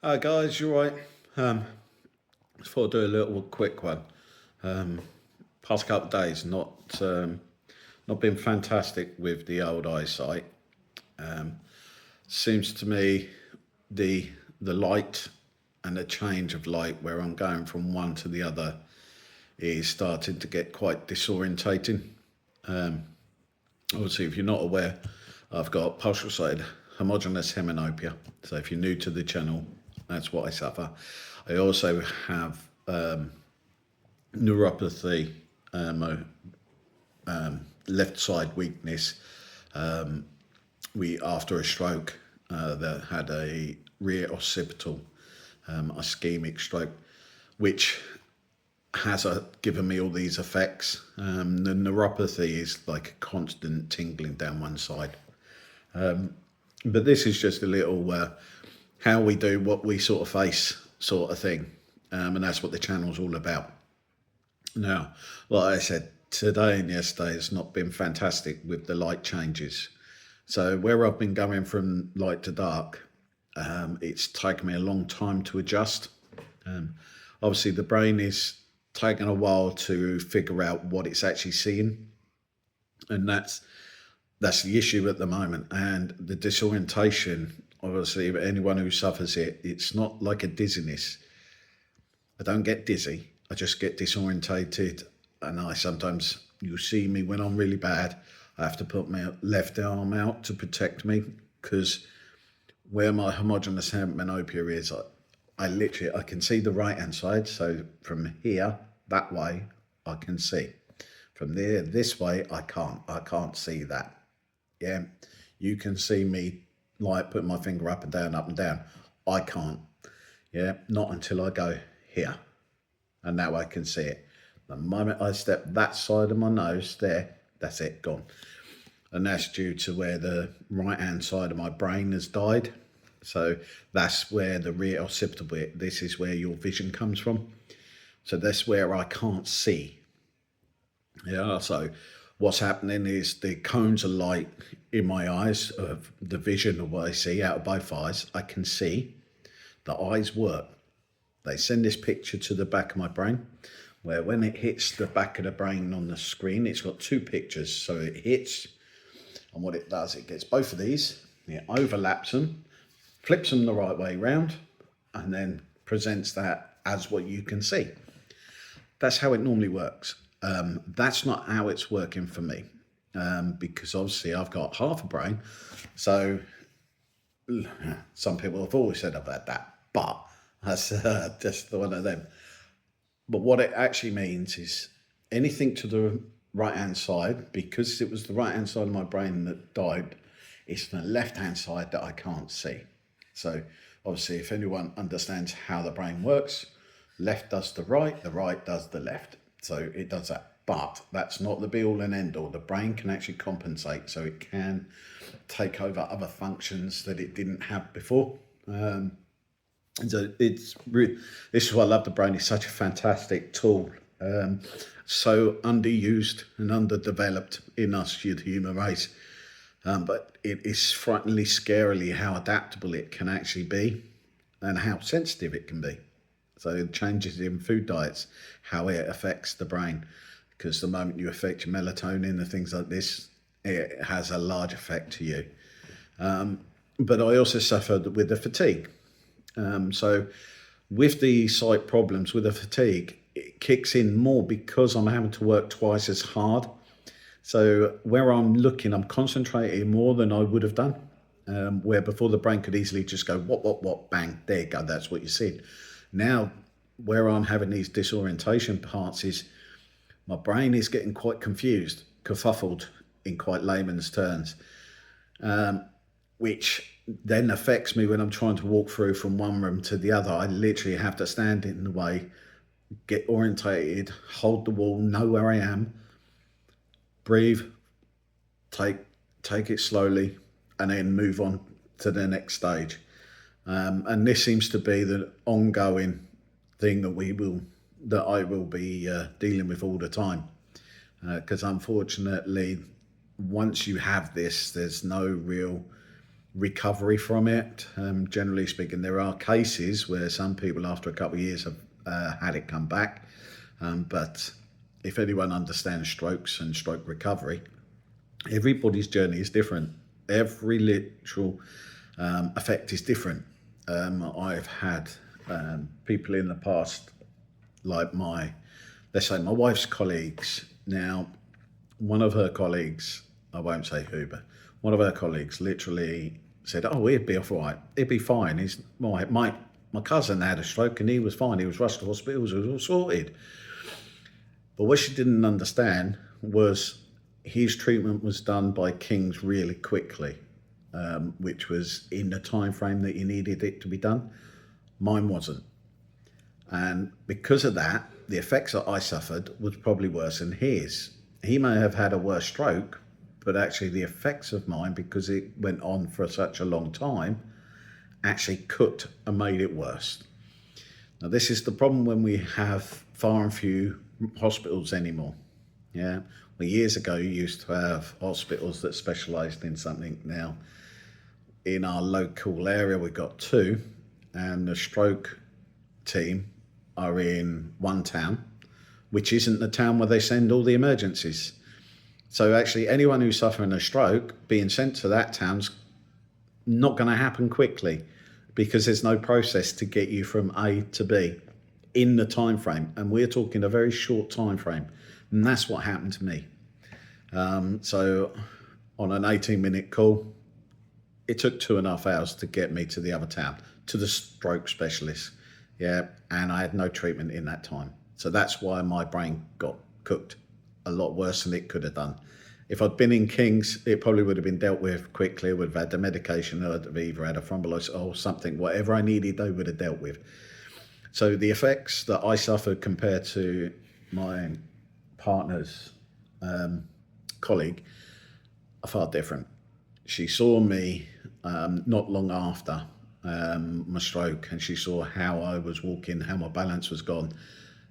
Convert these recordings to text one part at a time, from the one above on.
Hi guys, you right? Just thought I'd do a little quick one. Um, Past couple of days, not been fantastic with the old eyesight. Seems to me the the light and the change of light where I'm going from one to the other is starting to get quite disorientating. Obviously, if you're not aware, I've got partial sighted homogeneous heminopia. So if you're new to the channel, that's what I suffer. I also have neuropathy, left side weakness. We after a stroke that had a rear occipital ischemic stroke, which has given me all these effects. The neuropathy is like a constant tingling down one side. But this is just a little how we do what we sort of face sort of thing. And that's what the channel's all about. Now, like I said, today and yesterday has not been fantastic with the light changes. So where I've been going from light to dark, it's taken me a long time to adjust. Obviously, the brain is taking a while to figure out what it's actually seeing, and that's the issue at the moment. And the disorientation, obviously, anyone who suffers it, it's not like a dizziness. I don't get dizzy. I just get disorientated, and I sometimes you see me when I'm really bad. I have to put my left arm out to protect me because where my homogeneous myopia is, I literally I can see the right hand side. So from here that way I can see. From there this way I can't. I can't see that. Yeah, you can see me like putting my finger up and down, up and down. I can't. Yeah, not until I go here, and now I can see it. The moment I step that side of my nose there, that's it, gone. And that's due to where the right hand side of my brain has died. So that's where the rear occipital bit, this is where your vision comes from. So that's where I can't see. Yeah, so what's happening is the cones of light in my eyes of the vision of what I see out of both eyes, I can see. The eyes work. They send this picture to the back of my brain, where when it hits the back of the brain on the screen, it's got two pictures. So it hits, and what it does, it gets both of these, it overlaps them, flips them the right way round, and then presents that as what you can see. That's how it normally works. That's not how it's working for me, because obviously I've got half a brain. So some people have always said about that, but that's just one of them. But what it actually means is anything to the right hand side, because it was the right hand side of my brain that died, it's the left hand side that I can't see. So obviously, if anyone understands how the brain works, left does the right does the left. So it does that. But that's not the be all and end all. The brain can actually compensate, so it can take over other functions that it didn't have before. So this is why I love the brain. It's such a fantastic tool. So underused and underdeveloped in us, the human race. But it is frighteningly, scarily how adaptable it can actually be and how sensitive it can be. So changes in food diets, how it affects the brain. Because the moment you affect your melatonin and things like this, it has a large effect to you. But I also suffered with the fatigue. So with the sight problems, with the fatigue, it kicks in more because I'm having to work twice as hard. So where I'm looking, I'm concentrating more than I would have done. Where before the brain could easily just go, what, bang, there you go, that's what you see. Now, where I'm having these disorientation parts is my brain is getting quite confused, kerfuffled in quite layman's terms, which then affects me when I'm trying to walk through from one room to the other. I literally have to stand in the way, get orientated, hold the wall, know where I am, breathe, take it slowly, and then move on to the next stage. And this seems to be the ongoing thing that I will be dealing with all the time. Because unfortunately, once you have this, there's no real recovery from it. Generally speaking, there are cases where some people after a couple of years have had it come back. But if anyone understands strokes and stroke recovery, everybody's journey is different. Every literal effect is different. I've had people in the past, like let's say my wife's colleagues. Now, one of her colleagues, I won't say who, but one of her colleagues literally said, "Oh, he'd be all right. He'd be fine. He's my cousin had a stroke and he was fine. He was rushed to hospitals. It was all sorted." But what she didn't understand was his treatment was done by King's really quickly, which was in the time frame that he needed it to be done. Mine wasn't. And because of that, the effects that I suffered was probably worse than his. He may have had a worse stroke, but actually the effects of mine, because it went on for such a long time, actually cooked and made it worse. Now, this is the problem when we have far and few hospitals anymore. Yeah. Well, years ago, you used to have hospitals that specialised in something. Now, in our local area, we've got two, and the stroke team are in one town, which isn't the town where they send all the emergencies. So actually, anyone who's suffering a stroke being sent to that town's not going to happen quickly, because there's no process to get you from A to B in the time frame, and we're talking a very short time frame, and that's what happened to me. So on an 18-minute call, it took 2.5 hours to get me to the other town, to the stroke specialist. Yeah, and I had no treatment in that time. So that's why my brain got cooked a lot worse than it could have done. If I'd been in King's, it probably would have been dealt with quickly. I would have had the medication, I'd have either had a thrombolysis or something, whatever I needed, they would have dealt with. So the effects that I suffered compared to my partner's colleague are far different. She saw me not long after my stroke, and she saw how I was walking, how my balance was gone,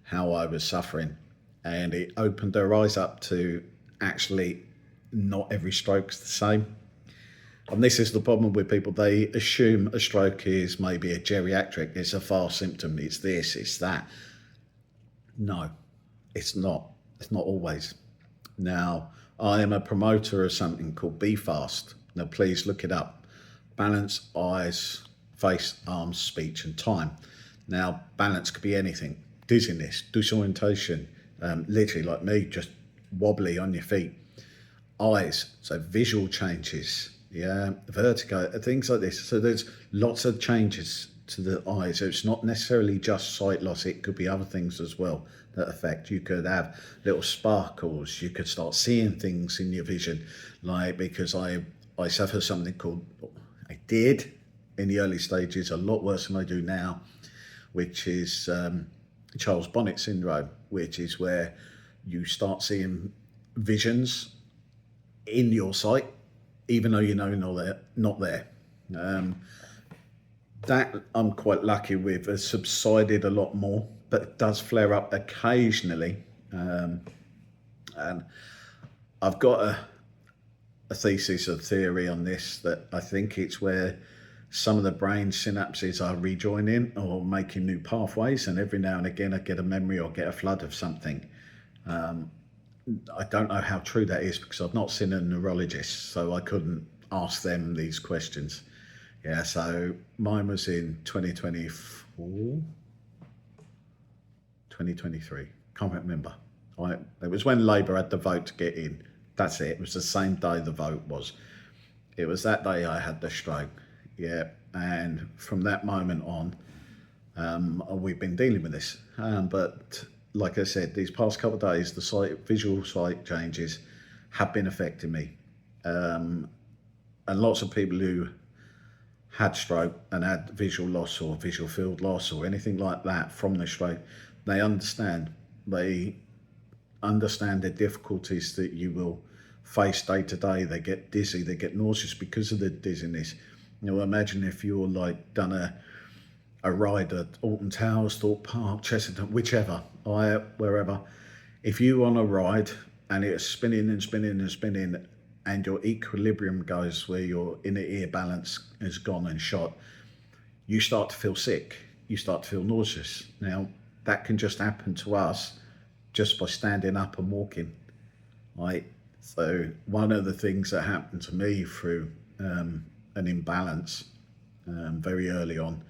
how I was suffering, and it opened her eyes up to actually not every stroke's the same. And this is the problem with people. They assume a stroke is maybe a geriatric, it's a fast symptom, it's this, it's that. No, it's not. It's not always. Now, I am a promoter of something called Be Fast. Now, please look it up. Balance, eyes, face, arms, speech, and time. Now, balance could be anything. Dizziness, disorientation, literally like me, just wobbly on your feet. Eyes, so visual changes, yeah, vertigo, things like this. So there's lots of changes to the eyes. So it's not necessarily just sight loss. It could be other things as well that affect. You could have little sparkles. You could start seeing things in your vision, like, because I suffer something called, I did in the early stages, a lot worse than I do now, which is Charles Bonnet syndrome, which is where you start seeing visions in your sight, even though you know not there. That I'm quite lucky with, has subsided a lot more, but it does flare up occasionally. And I've got a thesis, a theory on this, that I think it's where some of the brain synapses are rejoining or making new pathways, and every now and again I get a memory or get a flood of something. I don't know how true that is, because I've not seen a neurologist, so I couldn't ask them these questions. Yeah, so mine was in 2024, 2023, can't remember. It was when Labour had the vote to get in. That's it. It was the same day the vote was. It was that day I had the stroke. Yeah, and from that moment on, we've been dealing with this. But like I said, these past couple of days, the visual sight changes have been affecting me. And lots of people who had stroke and had visual loss or visual field loss or anything like that from the stroke, they understand. They understand the difficulties that you will face day to day. They get dizzy, they get nauseous because of the dizziness. You know, imagine if you're like done a ride at Alton Towers, Thorpe Park, Chesterton, whichever, wherever. If you're on a ride and it's spinning and spinning and spinning, and your equilibrium goes where your inner ear balance is gone and shot, you start to feel sick. You start to feel nauseous. Now, that can just happen to us just by standing up and walking. Right? So one of the things that happened to me through an imbalance very early on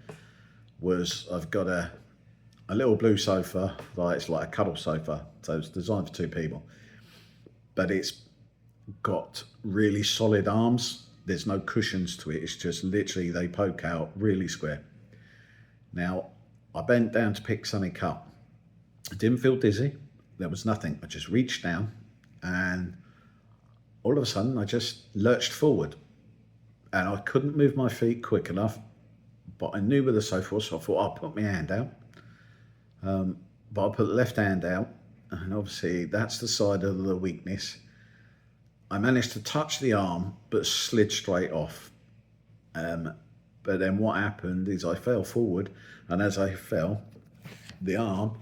was I've got a little blue sofa, like it's like a cuddle sofa, so it's designed for two people, but it's got really solid arms. There's no cushions to it. It's just literally they poke out really square. Now, I bent down to pick something up. I didn't feel dizzy. There was nothing. I just reached down and all of a sudden I just lurched forward and I couldn't move my feet quick enough, but I knew where the sofa was, so I thought I'll put my hand out. But I put the left hand out, and obviously that's the side of the weakness. I managed to touch the arm, but slid straight off. But then what happened is I fell forward, and as I fell, the arm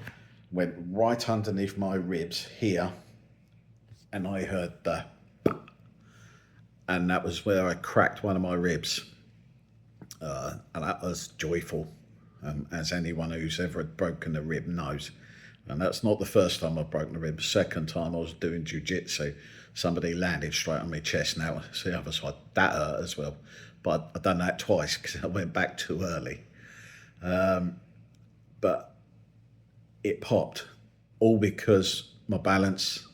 went right underneath my ribs here, and I heard the, and that was where I cracked one of my ribs. And that was joyful, as anyone who's ever broken a rib knows. And that's not the first time I've broken a rib. The second time I was doing jiu-jitsu, somebody landed straight on my chest. Now it's the other side. That hurt as well. But I've done that twice because I went back too early. But it popped, all because my balance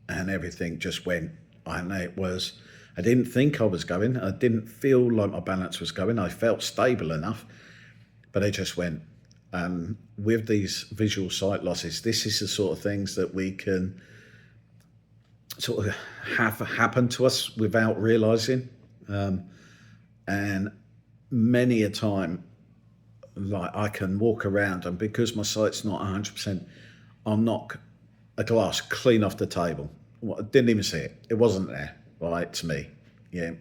and everything just went. And it was, I didn't think I was going. I didn't feel like my balance was going. I felt stable enough, but it just went. With these visual sight losses, this is the sort of things that we can sort of have happen to us without realizing. And many a time, like I can walk around and because my sight's not 100%, I'll knock a glass clean off the table. Well, I didn't even see it. It wasn't there, right, to me. Yeah.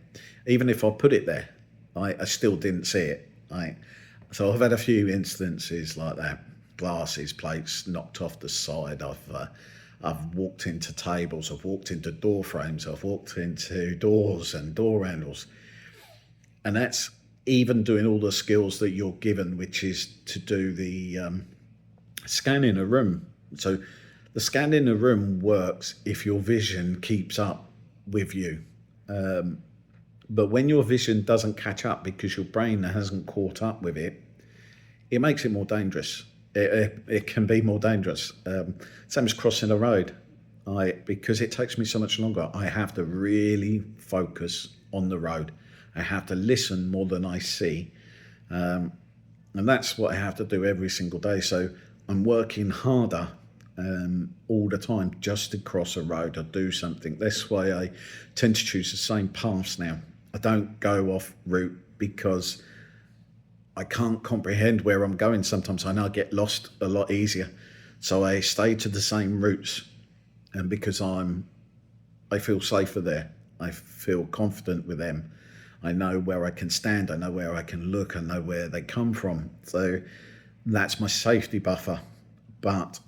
Even if I put it there, I still didn't see it. Right. So I've had a few instances like that. Glasses, plates knocked off the side. I've walked into tables. I've walked into door frames. I've walked into doors and door handles. And that's even doing all the skills that you're given, which is to do the scan in a room. So the scan in a room works if your vision keeps up with you. But when your vision doesn't catch up because your brain hasn't caught up with it, it makes it more dangerous. It can be more dangerous. Same as crossing a road. Because it takes me so much longer, I have to really focus on the road. I have to listen more than I see. And that's what I have to do every single day. So I'm working harder all the time just to cross a road or do something. That's why I tend to choose the same paths now. I don't go off route because I can't comprehend where I'm going. Sometimes I know I get lost a lot easier. So I stay to the same routes, and because I feel safer there. I feel confident with them. I know where I can stand. I know where I can look. I know where they come from. So that's my safety buffer, but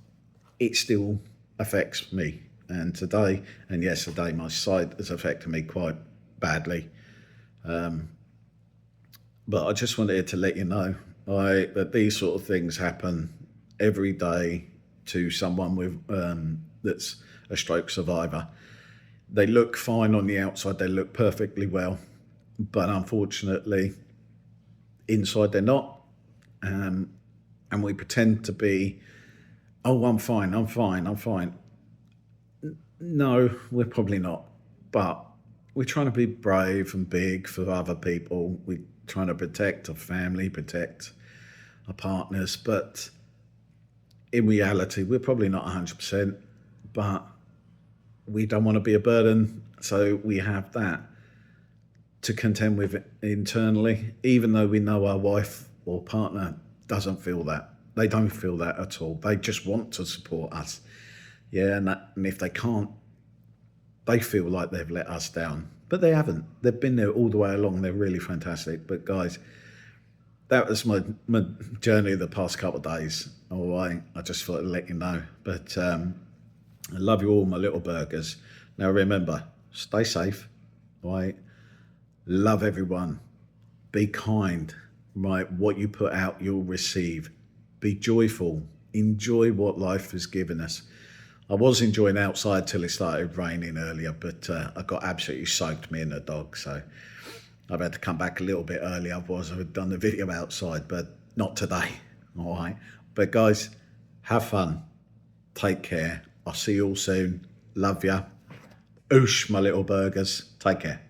it still affects me. And today and yesterday, my sight has affected me quite badly. But I just wanted to let you know that these sort of things happen every day to someone with that's a stroke survivor. They look fine on the outside. They look perfectly well. But unfortunately, inside they're not. And we pretend to be, oh, I'm fine, I'm fine, I'm fine. No, we're probably not. But we're trying to be brave and big for other people. We're trying to protect our family, protect our partners. But in reality, we're probably not 100%. But we don't want to be a burden. So we have that to contend with it internally, even though we know our wife or partner doesn't feel that. They don't feel that at all. They just want to support us. Yeah, and if they can't, they feel like they've let us down. But they haven't. They've been there all the way along. They're really fantastic. But guys, that was my journey the past couple of days. All right, I just thought I'd let you know. But I love you all, my little burgers. Now remember, stay safe, right? Love everyone. Be kind, right? What you put out, you'll receive. Be joyful. Enjoy what life has given us. I was enjoying outside till it started raining earlier, but I got absolutely soaked, me and the dog. So I've had to come back a little bit early. Otherwise, I would have done the video outside, but not today. All right. But guys, have fun. Take care. I'll see you all soon. Love ya. Oosh, my little burgers. Take care.